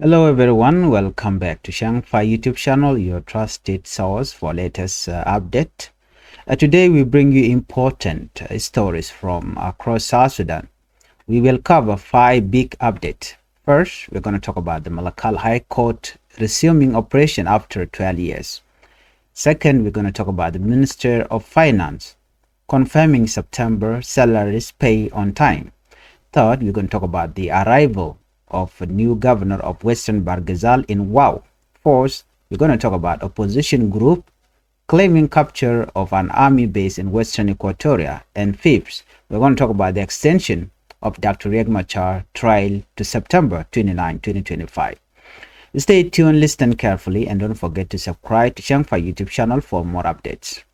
Hello everyone, welcome back to Changfied YouTube channel, your trusted source for latest update. Today we bring you important stories from across South Sudan. We will cover 5 big updates. First, we're going to talk about the Malakal High Court resuming operation after 12 years. Second, we're going to talk about the Minister of Finance confirming September salaries pay on time. Third, we're going to talk about the arrival of a new governor of Western Barghazal in Wow. Fourth, we're going to talk about opposition group claiming capture of an army base in Western Equatoria. And fifth, we're going to talk about the extension of Dr. Machar trial to September 29, 2025. Stay tuned, listen carefully, and don't forget to subscribe to Changfied YouTube channel for more updates.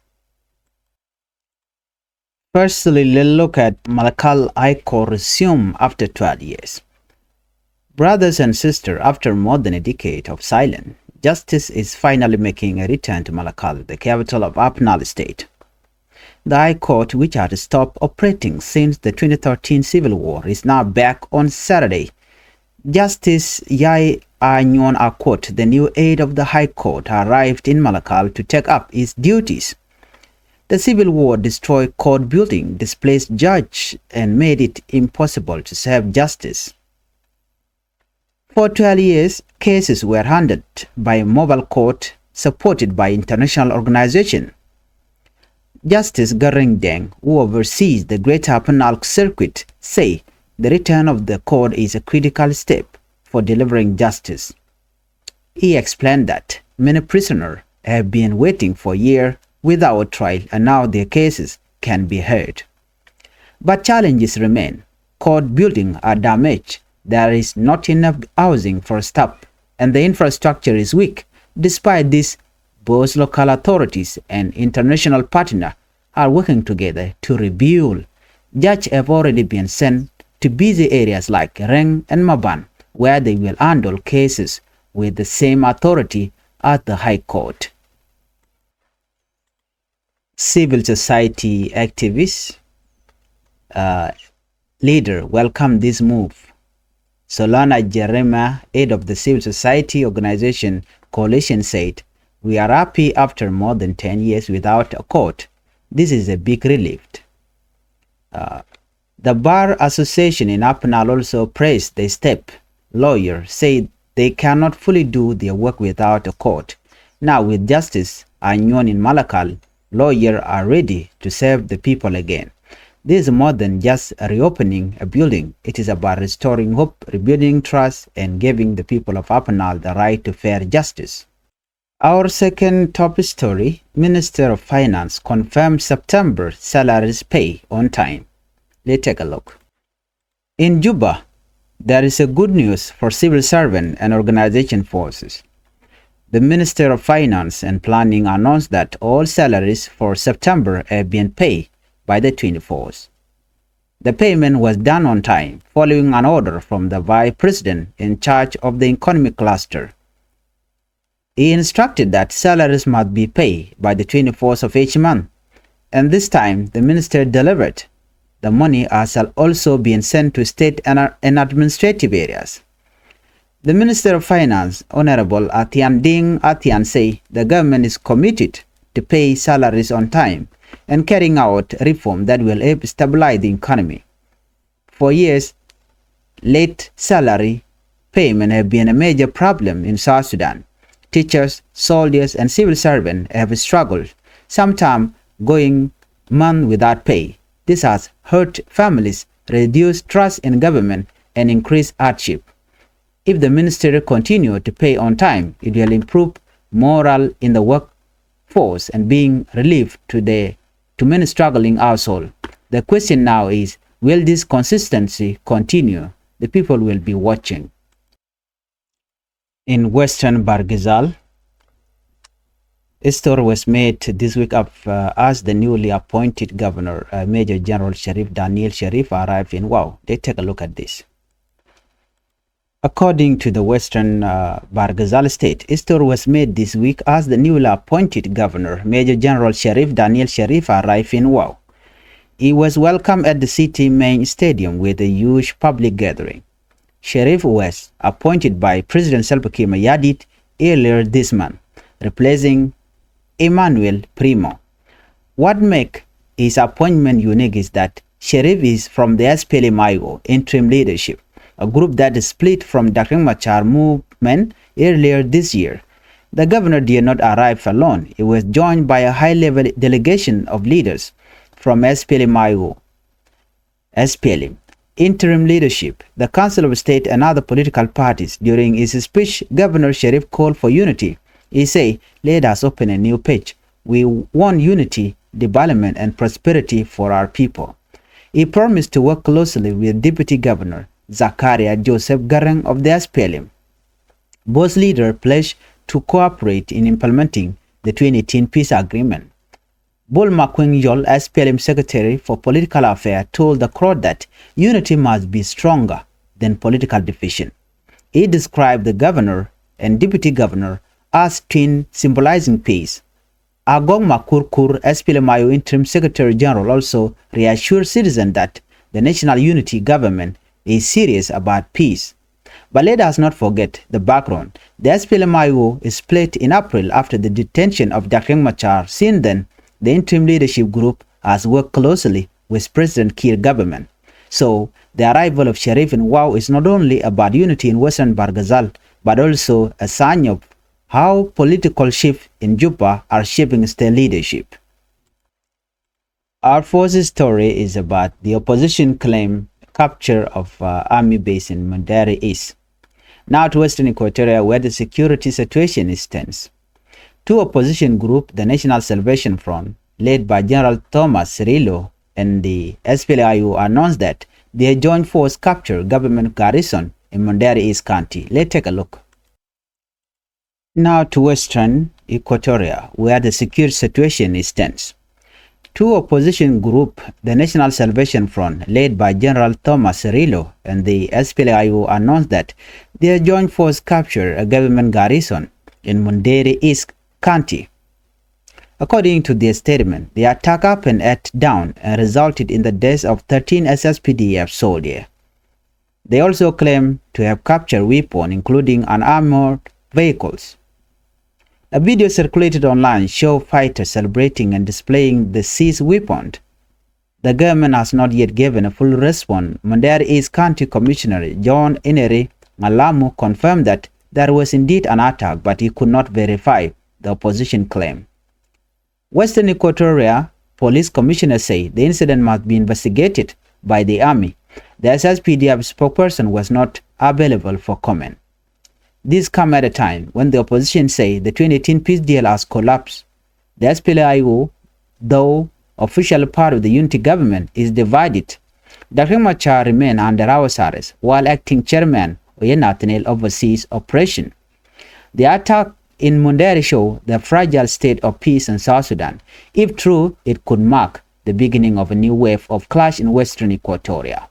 Firstly, let's look at Malakal High Court resume after 12 years. Brothers and sisters, after more than a decade of silence, justice is finally making a return to Malakal, the capital of Apnal State. The High Court, which had stopped operating since the 2013 civil war, is now back on Saturday. Justice Yai Anyon Akot, the new aide of the High Court, arrived in Malakal to take up his duties. The civil war destroyed court building, displaced judges, and made it impossible to serve justice. For 12 years, cases were handled by a mobile court supported by international organizations. Justice Gareng Deng, who oversees the Greater Apnal Circuit, say the return of the court is a critical step for delivering justice. He explained that many prisoners have been waiting for years without trial and now their cases can be heard. But challenges remain. Court buildings are damaged. There is not enough housing for staff, and the infrastructure is weak. Despite this, both local authorities and international partners are working together to rebuild. Judges have already been sent to busy areas like Reng and Maban, where they will handle cases with the same authority as the High Court. Civil society activists leader welcome this move. Solana Jeremiah, head of the civil society organization Coalition, said, "We are happy after more than 10 years without a court. This is a big relief." The Bar Association in Apnal also praised the step. Lawyers said they cannot fully do their work without a court. Now with Justice Anyon in Malakal, lawyers are ready to serve the people again. This is more than just reopening a building. It is about restoring hope, rebuilding trust, and giving the people of Apnal the right to fair justice. Our second top story, Minister of Finance confirmed September salaries pay on time. Let's take a look. In Juba, there is a good news for civil servant and organization forces. The Minister of Finance and Planning announced that all salaries for September have been paid by the 24th. The payment was done on time, following an order from the Vice President in charge of the economic cluster. He instructed that salaries must be paid by the 24th of each month, and this time the minister delivered. The money has also been sent to state and administrative areas. The Minister of Finance, Honorable Atian Ding Atian, say the government is committed to pay salaries on time and carrying out reform that will help stabilize the economy. For years, late salary payment have been a major problem in South Sudan. Teachers, soldiers, and civil servants have struggled, sometimes going months without pay. This has hurt families, reduced trust in government, and increased hardship. If the ministry continues to pay on time, it will improve morale in the workforce and bring relief to many struggling households. The question now is, will this consistency continue? The people will be watching. In Western Barghazal, a story was made this week as the newly appointed governor, Major General Sherif arrived in Wow. Let's take a look at this. According to the Western Barghazal state, a story was made this week as the newly appointed governor, Major General Sherif arrived in Wow. He was welcomed at the city main stadium with a huge public gathering. Sherif was appointed by President Salva Kiir Mayardit earlier this month, replacing Emmanuel Primo. What makes his appointment unique is that Sherif is from the SPLM-IO interim leadership, a group that is split from Dr. Machar movement earlier this year. The governor did not arrive alone. He was joined by a high-level delegation of leaders from SPLM-IO, SPLM, interim leadership, the Council of State and other political parties. During his speech, Governor Sherif called for unity. He said, "Let us open a new page. We want unity, development and prosperity for our people." He promised to work closely with Deputy Governor Zakaria Joseph Garang of the SPLM. Both leaders pledged to cooperate in implementing the 2018 peace agreement. Bol Makweng Yol, SPLM Secretary for Political Affairs, told the crowd that unity must be stronger than political division. He described the governor and deputy governor as twin symbolizing peace. Agong Makurkur, SPLM-IO Interim Secretary General, also reassured citizens that the National Unity Government is serious about peace. But let us not forget the background. The SPLM-IO is split in April after the detention of Dr. Machar. Since then, the interim leadership group has worked closely with President Kiir government. So, the arrival of Sherif in Wau is not only about unity in Western Barghazal, but also a sign of how political shifts in Juba are shaping state leadership. Our fourth story is about the opposition claim capture of army base in Mandari East. Now to Western Equatoria, where the security situation is tense. Two opposition groups, the National Salvation Front, led by General Thomas Cirillo, and the SPLM-IO, announced that their joint force captured government garrison in Mandari East County. Let's take a look. Now to Western Equatoria, where the security situation is tense. Two opposition groups, the National Salvation Front, led by General Thomas Cirillo, and the SPLM-IO, announced that their joint force captured a government garrison in Mandari East County. According to their statement, the attack happened at dawn and resulted in the deaths of 13 SSPDF soldiers. They also claim to have captured weapons, including unarmored vehicles. A video circulated online showed fighters celebrating and displaying the seized weapons. The government has not yet given a full response. Mandari East County Commissioner John Ineri Malamu confirmed that there was indeed an attack, but he could not verify the opposition claim. Western Equatoria Police Commissioner say the incident must be investigated by the army. The SSPDF spokesperson was not available for comment. This comes at a time when the opposition say the 2018 peace deal has collapsed. The SPLM-IO, though official part of the unity government, is divided. Dr. Machar remains under house arrest, while acting chairman Oyenathaniel oversees operation. The attack in Mundere show the fragile state of peace in South Sudan. If true, it could mark the beginning of a new wave of clash in Western Equatoria.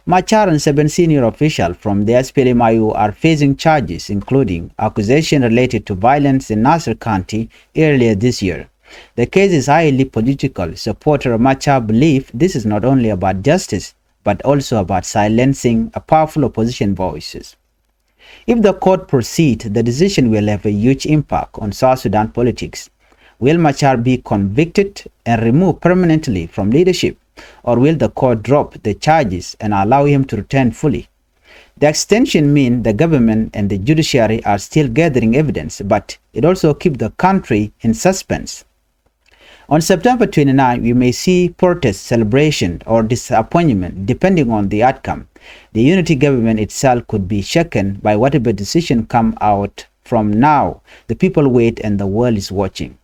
Machar and 7 senior officials from the SPLM-IO are facing charges, including accusation related to violence in Nasser County earlier this year. The case is highly political. Supporters of Machar believe this is not only about justice, but also about silencing a powerful opposition voices. If the court proceeds, the decision will have a huge impact on South Sudan politics. Will Machar be convicted and removed permanently from leadership, or will the court drop the charges and allow him to return fully? The extension means the government and the judiciary are still gathering evidence, but it also keeps the country in suspense. On September 29, we may see protest, celebration, or disappointment depending on the outcome. The unity government itself could be shaken by whatever decision comes out from now. The people wait and the world is watching.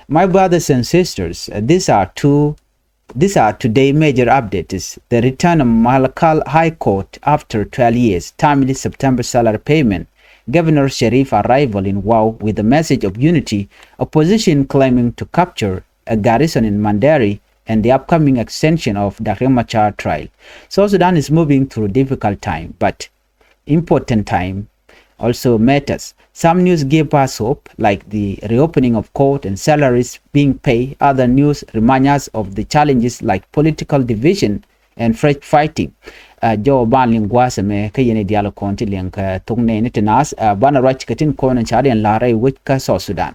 My brothers and sisters, these are today major updates. The return of Malakal High Court after 12 years, timely September salary payment, Governor Sherif arrival in Wau with a message of unity, opposition claiming to capture a garrison in Mandari, and the upcoming extension of Dr. Machar trial. South Sudan is moving through a difficult time, but important time also matters. Some news give us hope, like the reopening of court and salaries being paid. Other news remind us of the challenges like political division and fresh fighting. jo ban lingwa seme ke yene dialo konti link tungne ni tinas ban right katin kon chadian la rai which ka South Sudan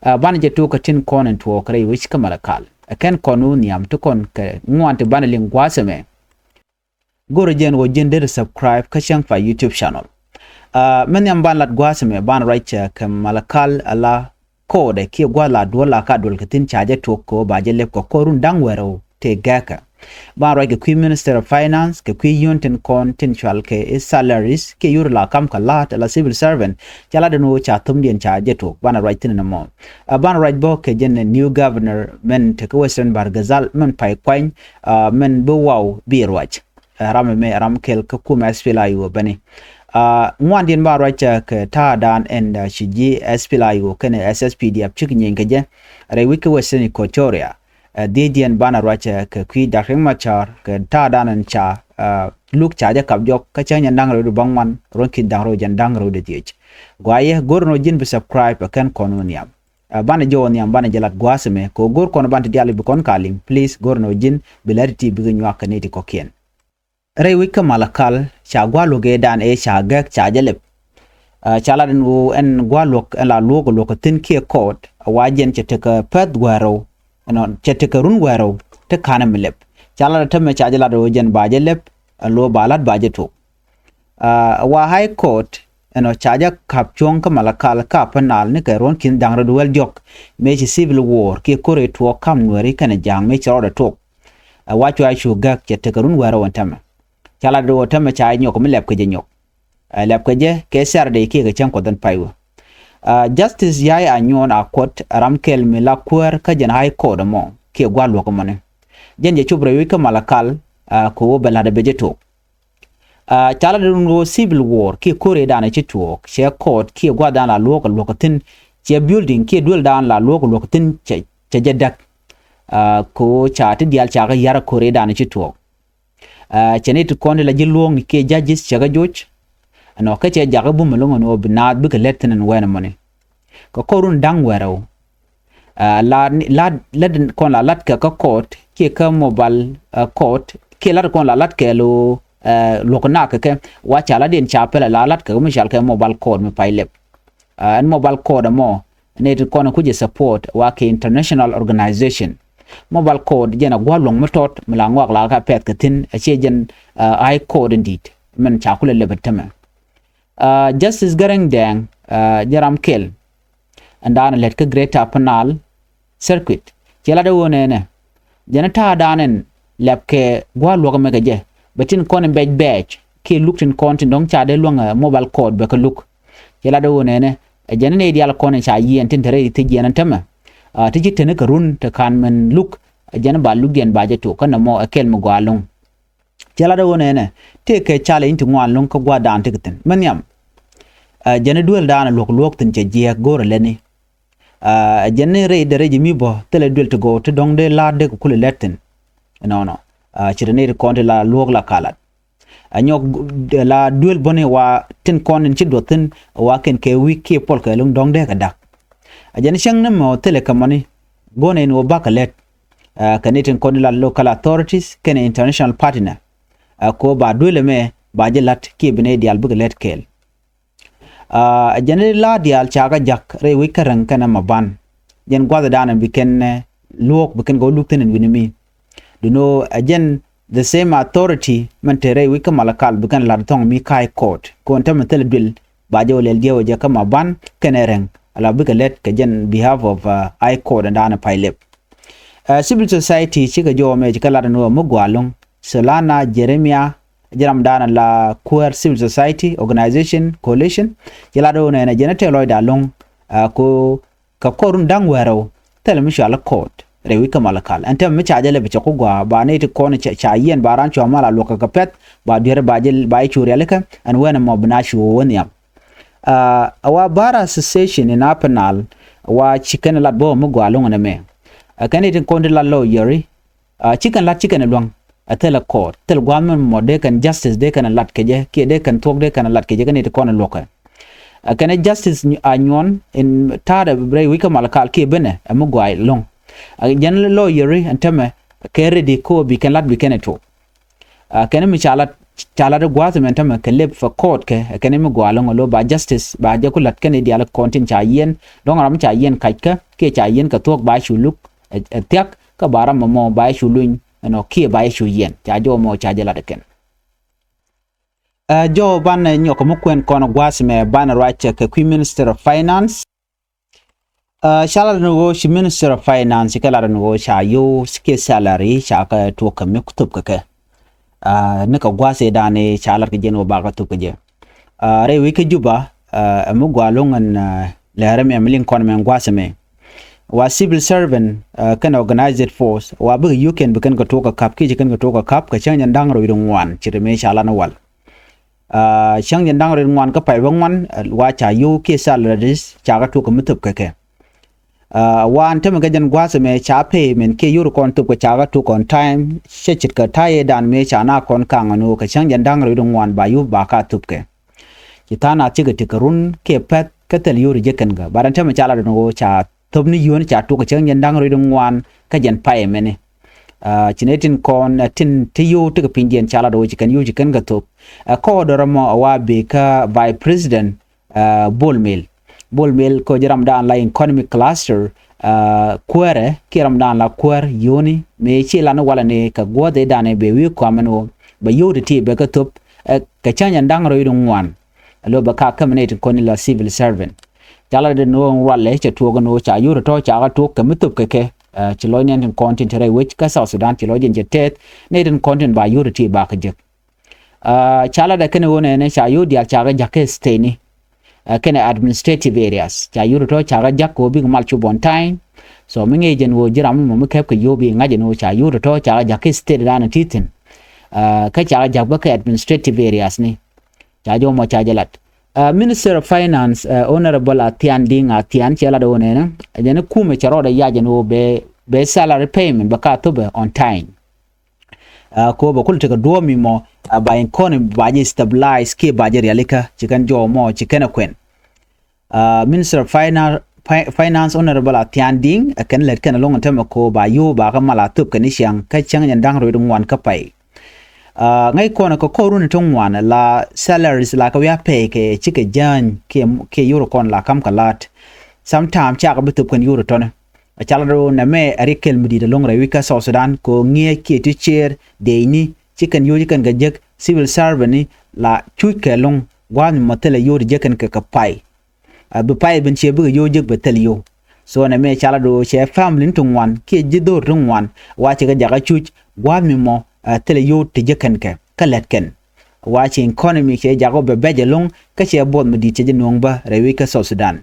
ban je to katin kon to krai which ka malakal ken konu niam to kon ke ngwante ban lingwa seme gorojen wo jende subscribe ka Changfied YouTube channel men yam ban lat gwa seme ban right ka malakal ala code ki gwa la dola ka dol katin chaje to ko ba je lep ko korun dangwero te gaka ban right ke Minister of Finance ke yunten contentual ke salaries ke yurla kam kalat la civil servant chala deno cha tumdien cha jeto ban right tin mo ban right bo ke jen new governor men te ko Western Bargazal men pai kwany men bo wow bi roach ram me ram kel ko kuma spela yu bani ngwandien ban right ke ta dan and shiji spela yu ken SSPD ap chikin ke je re wiki Western Equatoria Didian bana racha ke kui dakheng Machar ke ta danan cha luk cha ja kabjok ka cha nyandang ro bangman ron kin dang ro jandang ro de tiech gwaye gorno jin be subscribe kan kononiam bana jo niam bana jalat gwaseme ko gor kono bante diali bu kon kalim please gorno jin belarity bi nywa kaneti ko kien re wika malakal cha gwalo ge dan e cha gak cha jalep chala den wo en gwalok la logo lokatin ke code wajen cha te ka pet gwaro non chete karun wero te kana milep chala ta me chajala do jen baje lep lo balat baje to wa high court eno chaja kapchong ka malakal ka panal ne karon kin dang ro wel jok me civil war ke kore to kam nweri kana jang me choro to wa chwa shu gak chete karun wero wantama chala do ta me chai nyok milep ke je nyok lep ke je ke sarde ke ga chan ko dan paiwa Justice yai anyon akot ramkel milakwer ka jen high court mo ke gwalo ko mane jen je chubre wi ka malakal ko belade bejeto chala dungo civil war ke kore dana chitu she court ke gwada la lokatin che building ke dul dan la lokatin che jedak ko chati dial chaga yara kore dana chitu chene to konde la jilong ke judges chaga joch ano ka che jaga bu melongo no binad bu letten and wena money ko korun dang wero la kon la lat ka court ke ka mobile court ke la kon la lat ke lo lokna ke wa chala den chapela la lat ka mishal ke mobile court me pailep and mobile court mo ne to kon ku je support wa ke international organization mobile court jena gwalong metot melangwak la ka pet ka tin a che jen I code indeed men chakule lebetama Justice Garang Dang Jaram Kel and dan let ka greater penal circuit jela de wone ne janata danen lep ke gwa lo me je betin kon badge ke luktin kontin dong cha de longa mobile code be ka look jela de wone ne janene dial kon cha yen tin tere ti jenan tama ti jitene ka run te kan men look jan ba lugien ba je to kana mo akel mo gwa long jala da wona ne te ke chale intu ngwan long ko gwa dan tikten manyam jene duel dana lok tin je je gore leni jene re de reji mi bo tele duel to go to dong de la de ko le letten no chirene de konte la lok la kalat anyok la duel bone wa tin konen ci do tin wa ken ke wiki pol ke long dong de ka dak jene shang ne mo tele kamani gone no bakalet Canadian Consular local authorities ken international partner ko ba dole me ba jelat ki bene dial bu let kel general la dial chaga jak re wikaran kana maban jen gwada danan biken lok biken go lukten en winimi do no again the same authority mantere wika malakal biken la tong mi kai court kontem tel bil ba jawlel jewo je kama ban keneren ala bikelet ke jen behalf of I court and ana pilot civil society chiga jo me jikala no mugwalong Solana Jeremiah Jeram Dana la Queer Civil Society Organization Coalition jelado na jenete loida long ko ka korun dangwero tele mishala court rewi kamalakal ante mi chajale be ko gwa ba ne to kon cha yen baran cho mala loka kapet ba dire ba jel ba chureleka and when mo bna shu wonya awa bara association in apenal wa chicken la bo mo gwa long na me kanite kon la law yeri chicken long atela court tel gwamn mo de kan justice de kan lat keje ke de kan tok de kan lat keje kan it kon loka kan justice anyon in tada bre wika malakal ke bene mo gwai long general lawyer antame ke ready ko bi kan lat bi kan to kan mi chalat chala de gwaze men tam ke leb for court ke kene mi gwalo ngolo ba justice ba je kulat kene dial kontin cha yen dong ram cha yen ka ke cha yen ka tok ba shuluk tiak ka bara mo ba shuluin no ke ba shu yen cha jo mo cha jela de ken jo ban nyoko mo kwen kono gwaze me ban right ke qui minister of finance shala no shi minister of finance kala no cha yo ske salary cha ka to ka mi kutub ka nika gwase dane chalar ke jeno baga to ke je re wike juba mu gwalongan lere me mlin kon men gwase me wa civil servant kan organized force wa bu you can bukan ka to ka kap ki kan ka to ka kap ka chang dang ro dong wan chire me chala na wal chang dang ro wan ka pai bang wan wa cha you ke salaries cha ka to ka mutup ke wan tem ga jan gwase me cha pe men ke yuru kon tup ko chaga tu kon time shechit ka taye dan me cha na kon kangano ka chang jan dang ro dong wan ba yu ba ka tup ke kitana chiga tikarun ke pet ka tel yuru je kan ga baran tem cha la no cha tup ni yun cha tu ka chang jan dang ro dong wan ka jan pae mene chinetin kon tin tiyo tu ka pinjen cha la do ji kan ga tup ko do mo wa be ka by president Bolmel ko jaram dan la economic cluster kwere kiram dan la kwer yoni me chi lana wala ne ka gode dane be wi ko amano ba yodi ti be ka top ka chanya ndang ro yidun wan alo ba ka cabinet ko ni la civil servant jala de no wale che to no cha yuro to cha ga to ka mitup ke chi lo nyen content re which ka South Sudan chi lo jen jet ne den content ba yuri ti ba ka je chala da kene wona ne cha yodi cha ga jake steni kene administrative areas cha yuru to cha jak ko big mal chu bon time so minge jen wo jiram mo kep ko yobi ngaje no cha yuru to cha jak state dan titin ka cha jak ba ka administrative areas ni cha jo mo cha jalat minister of finance honorable atian ding atian chela do ne na jen ku me charo da ya jen wo be salary payment ba ka to be on time ko ba kul teka do mi mo ba economy ba je stabilize ke ba je realika chikan jo mo chikan kwen minister of finance honorable atian ding kan let kan long term ko ba yo ba ka mala tup kan siang ka chang yan dang ro dong wan ka pai ngai ko na ko run tong wan la salaries la ka ya pay ke chike jan ke euro kon la kam kalat sometimes cha ka butup kan euro ton chalaro na me arikel mudi de long rewika South Sudan ko ngie ke tu chair de ni chicken yo chicken gajek civil servant ni la chui ke long gwan matele yo de jekan ka pai bu pai ben che bu yo jek betel yo so na me chalado che family tung wan ke jido rung wan wa che ga jaga chuch gwan mi mo tele yo te jekan ka kalet ken wa che economy che jago be beje long ka che bod mudi che jinong ba rewika South Sudan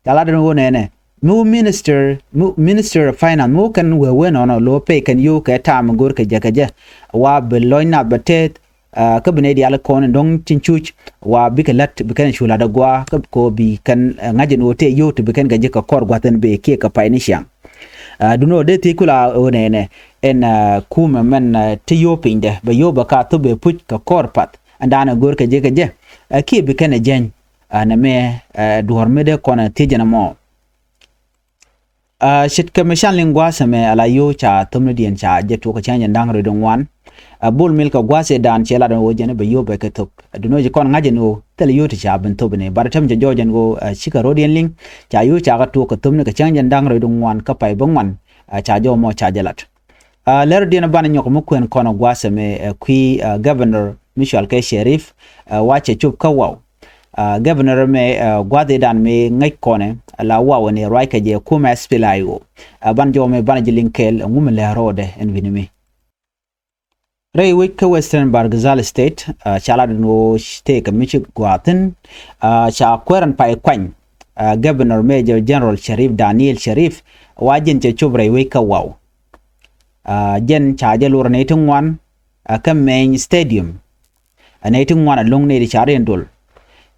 chalado ne mu minister of finance mu kan we no lo pe kan yu ka tam gor ka jakaje wa beloina batet ka bene di ala kon dong tinchuch wa bikalat bikan shula da gwa ko bi kan ngajin wote yu to bikan gaje ka kor gwatan be ke ka paini shang duno de ti kula one en kuma men ti yo pinde ba yo ba ka to be put ka kor pat andana gor ka je ki bikan jen na me dorme de kon ti jana mo shit commission lingwa same ala yo cha tumno dien cha je to ko chanya ndang ro dong wan bul mil ka gwase dan chela don wojene be yo be ka top duno je kon ngaje no tele yo cha ben to bene bar tam je jojen go chika ro dien ling cha yo cha ga to ko tumno ka chanya ndang ro dong wan ka pai bong wan cha jo mo cha jalat ler dien ban nyok mo kwen kono gwase me qui governor Michel ke Sherif wache chup ka wow governor me gwade dan me ngai kone la wawo ne raika je kuma spilayo ban jo me ban jilinkel ngum le rode en vinimi rei wik western bargazal state chala no state michi gwaten cha kweran pai kwan governor major general Sherif Daniel Sherif wajin che chubre wik wow jen cha je lur ne tungwan kam main stadium ne tungwan long ne di charen dol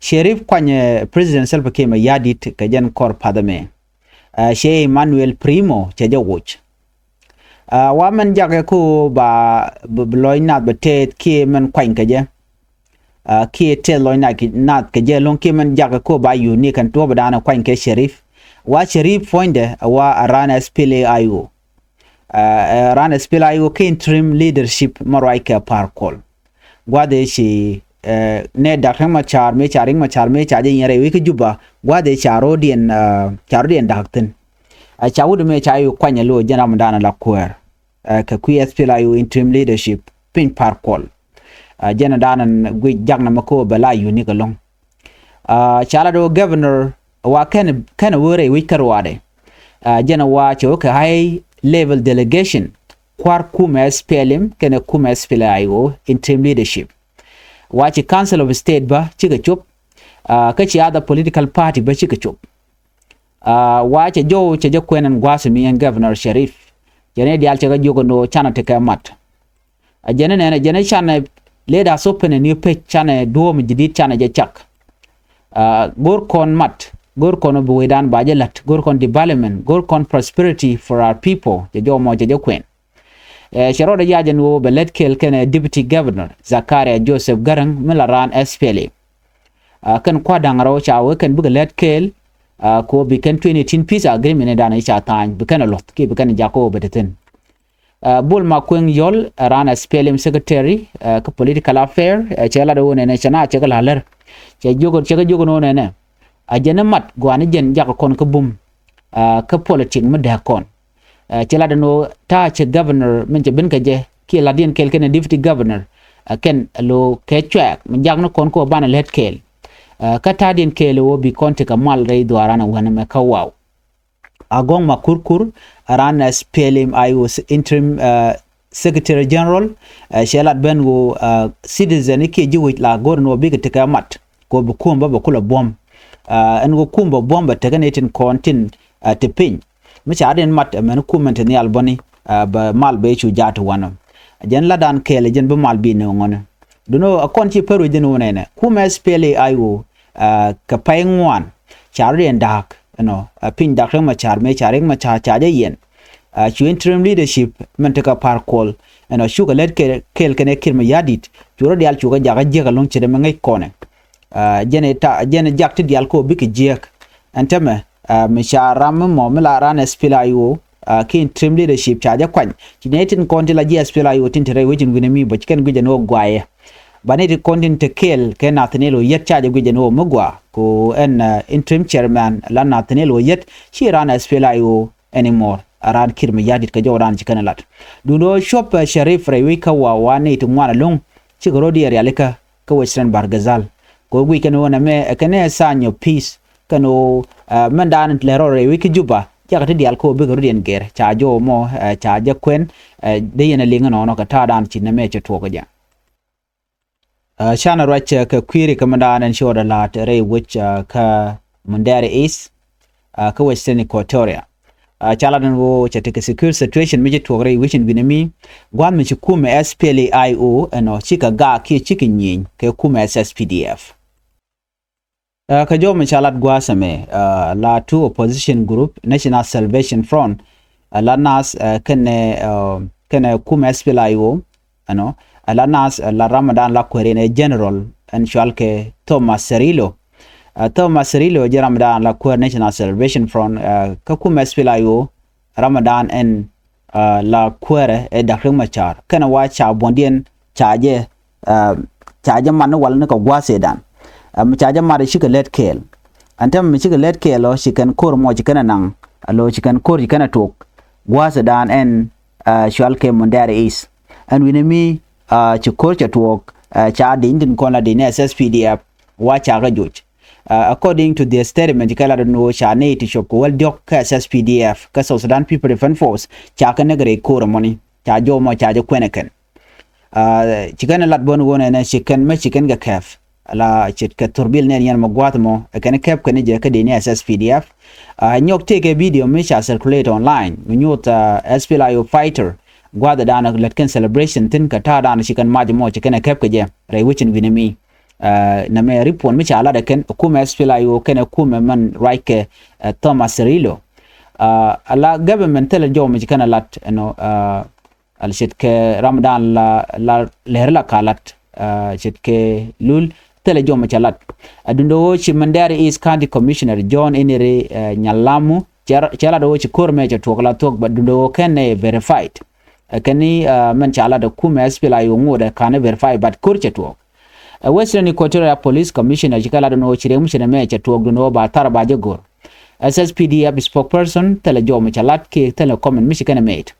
Sherif kwanye president Salva Kiir yadit kajan kor padame she Emmanuel Primo chaja watch wa man jaga ko ba bloina betet ki man kwany kaje ki te loina ki nat kaje long ki man jaga ko ba unique kan to badana kwany ke Sherif wa Sherif fonde wa rana spele ayo rana spele ayo ki interim leadership maraika parkol gwade shi ne dakhan Machar me chaje yare wiki juba gwade charodien dakten chawudu me chayu kwanya lo jana mdana la kwer ka SPLIO interim leadership pin parkol jana dana gwi jagna mako bala uni galong chala do governor wa ken wore wikarwade jana wa choka high level delegation kwar kuma SPLM ken kuma SPLIO interim leadership wachi council of state ba chika chop kachi other political party ba chika chop wache jo cheje kwenan gwasumi en governor Sherif jene dial chega jogo no chana te kamat jene ne jene chana leda open a new page chana duom jidit chana je chak gor kon mat gor kon buidan bajelat gor kon development gor kon prosperity for our people je mo je kwen sharoda yajen wo belet kel ken deputy governor Zakaria Joseph Garang melaran SPLA kan kwadangaro chawe kan bugelet kel ko bikan 2018 peace agreement dana isha tan bikan lot ki bikan jako beteten bol makwen yol ran SPLM secretary ka political affair chela do ne chana chegal haler che jogo no ne ajena mat gwani jen jako kon ka bum ka politic meda kon chela no ta che governor men je bin ka je ki ladin kel ken deputy governor ken lo ke chak men jak no kon ko bana let kel kata din kele wo bi konte ka mal rei do arana wana me kawaw agong makurkur arana SPLM IO interim secretary general shelat ben wo citizen ke jiwit la gorno bi ke ka mat ko bu kumba ba kula bom en go kumba bomba taganetin kontin te pin mi chaden mat men kumante ni albani ba mal be chu jatu wana jen ladan kele jen ba mal bi ne ngona duno akonti peru dinu nene kuma SPLA IO ka paingwan charien dak pin dak Machar me charing Machar chaje yen chu interim leadership menteka parkol shuga let kel kene kirma yadit churo dial chuga jaga jega long chede mengai kone jene jakti dial ko biki jek anteme Machar ram mo melaran SPLIO ki interim leadership chaje kwany kinetin konti la SPLIO tintere wejin winemi bachken guje no gwaye baneti kontin te kel ke Nathaniel yet charge guje no mugwa ko en interim chairman la Nathaniel yet shi ran SPLIO anymore aran kirmi yadit ka joran chikanalat duno shop Sherif rewi ka wa wane to mwana long chigoro di realika ka western bargazal ko gwi keno na me kene sanyo peace kano mandan lero rewi ki juba jakati dial ko be goro dien ger chajo mo chaja kwen de yena linga no ka tadan chinna me chetwo ko ja shana racha ka query kamandan and shoda lat re which ka Mundere is ka western Equatoria chaladan wo chateke secure situation meje togre wishin binami gwan me chikume SPLAIO chika ga ki chikin yin ke kuma SSPDF ka jo me chalat gwasame la two opposition group National Salvation Front la nas kene kuma SPLAIO la nas la Ramadan la querene general and shalke Thomas Serilo je Ramadan la quer National Salvation Front ka kuma SPLIO Ramadan en la quer e dakring Machar kana wa cha bondien chaje man wal ne ko gwasedan chaje mare shika let kel antem mi shika let kel lo shikan kor mo chikana nang alo chikan kor chikana tok gwasedan en shalke Mundere is and winemi chikor chatwok cha din kona din SSPDF wa cha ga joj according to their statement kala no shane ti shop wal dok SSPDF ka South Sudan People Defense Force cha ka negre ko money cha jo mo cha je kweneken chikana lat bon wona na chicken me chicken ga kaf la chit ka turbil ne yan magwat mo kan kep kan je ka de ni SSPDF nyok take a video me cha circulate online nyot SPLIO fighter gwada dana letken celebration tin ka ta dana chicken maj mo chicken kep ka je re wichin winemi na me ripon mi chala da ken kuma SPLIO ken kuma man right Thomas Serilo ala government tele jo mi kana lat al shit ke Ramadan la lerla kalat shit ke lul tele jo mi chalat adundo chi Mundere East County Commissioner John Enere Nyalamu chala do chi korme cha tokla tok badundo ken verified kani men chala da kuma SPLA yungu da kana verify but kurche tuok Western Equatorial Police Commissioner jikala no chiremu chireme cha tuok no ba tar ba jegor SSPDF spokesperson tele jo machalat ke tele comment michigan mate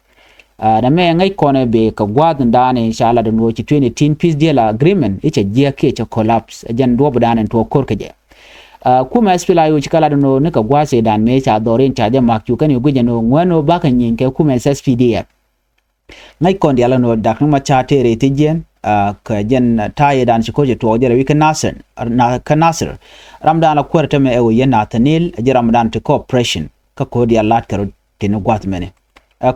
na me ngai kone be ka gwad ndane chala da no chi 2010 peace deal agreement icha jia ke cha collapse jan do badan to korkeje kuma SPLA yu chikala no ne ka gwase dan me cha dorin cha de mak yu kan yu gujano ngwano ba kan yin ke kuma SSPDF ngai kon dia no dak ma cha tere tijen ka jen taye dan shi koje to jere wikan nasir na ka nasir ramdan la kwarta me ewo yana tanil je ramadan to cooperation ka ko dia lat karo tin gwat mene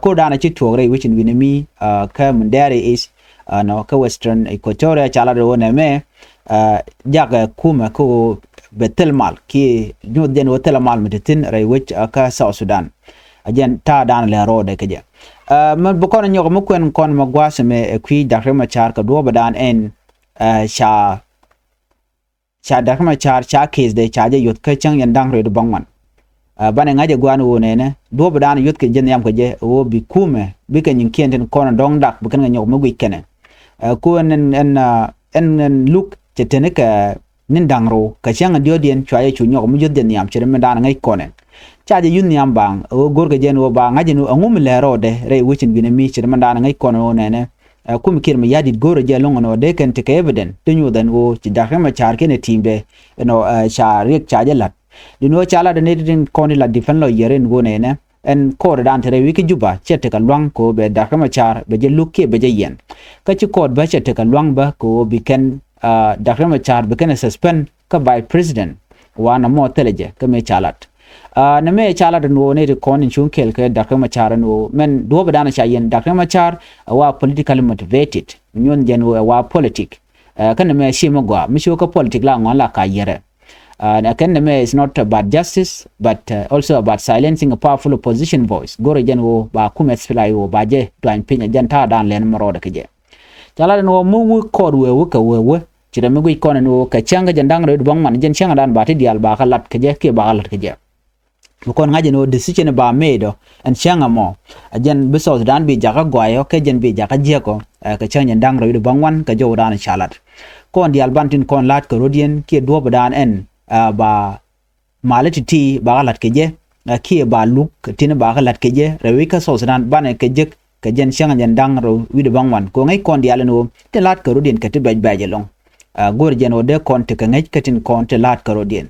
ko dana chi to re wichin winami ka mundare is no ka western equatoria chala do ne me jaga kuma ko betel mal ki nyo den hotel mal metin re wich ka South Sudan ajen ta dan le ro de keje man bokon nyogo mukwen kon magwase me kwi dakre Machar ka do badan en sha dakre Machar cha case de cha je yot ka chang yan dang re do bangman bane ngaje gwan wo ne do badan yot ke jen yam ko je wo bi kume bi ka nyin kenten kon dong dak bu kan nyogo mu kene ko en look chetene ka nin dangro ka chang dio dien chwa ye chu nyogo mu jot den yam chere me dan ngai konen chaje yun yam bang o gorga jen wo ba ngaje no ngum le rode re wichin bina mi chere me dan ngai kono ne kum kir me yadi goro je longo no de kan te evident tinyu den wo ci dakhe Machar kene timbe no cha rek chaje lat dino chala de nedin koni la difen lo yeren go ne en kor dan tere wiki juba chete ka lwang ko be dakhe Machar be je lukke be je yen ka ci kod ba chete ka lwang ba ko bi ken dakhe Machar be ken suspend ka by president wana mo teleje ka me chalat na me chala no ne de kon chun kel ke dakhe Machar no men do badana cha yen dakhe Machar wa politically motivated nyon jen wa politic kan me shimo gwa mi sho ka politic la ngala ka yere na kan me is not about justice but also about silencing a powerful opposition voice gore jen wo ba kumet spilai wo ba je to an pinya jen ta dan len moro de ke chala no mu ko we ka we chira me gwi kon no ka changa jandang re bang man jen changa dan ba ti dial ba ka lat ke je ke ba lat ke je kon ngaje no decision ba medo and changa mo ajen be South Sudan bi jaga gwayo ke jen bi jaga jeko ka changa ndang ro bangwan ka jo dan chalat kon di albantin kon lat ko rodien ke do badan en ba malati ti ba lat ke je ke ba luk tin ba lat ke je rewi ka South Sudan bane ke je ka jen changa ndang ro bangwan ko ngai kon di alno te lat ko rodien ke te baje long gor jen o de kon te ka ngai ke tin kon te lat ko rodien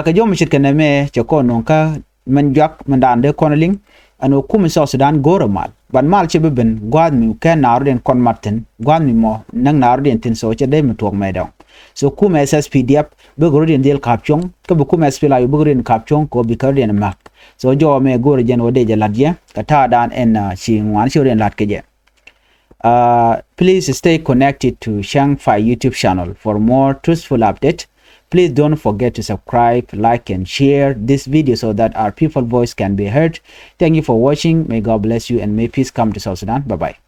ka jom shit kana me che ko non ka man jak man dan de konaling ano kum South Sudan goro mal ban mal che beben gwad mi ka narden kon martin gwad mi mo nang narden tin so che de mi tok me dong so kum SSPDF be goro den del kapchong ka bu kum SPLA yu goro den kapchong ko bi karden mak so jo me goro jen ode je ladje ka ta dan en chi ngwan shi den lat ke je please stay connected to Changfied YouTube channel for more truthful update. Please don't forget to subscribe, like and share this video so that our people's voice can be heard. Thank you for watching. May God bless you and may peace come to South Sudan. Bye-bye.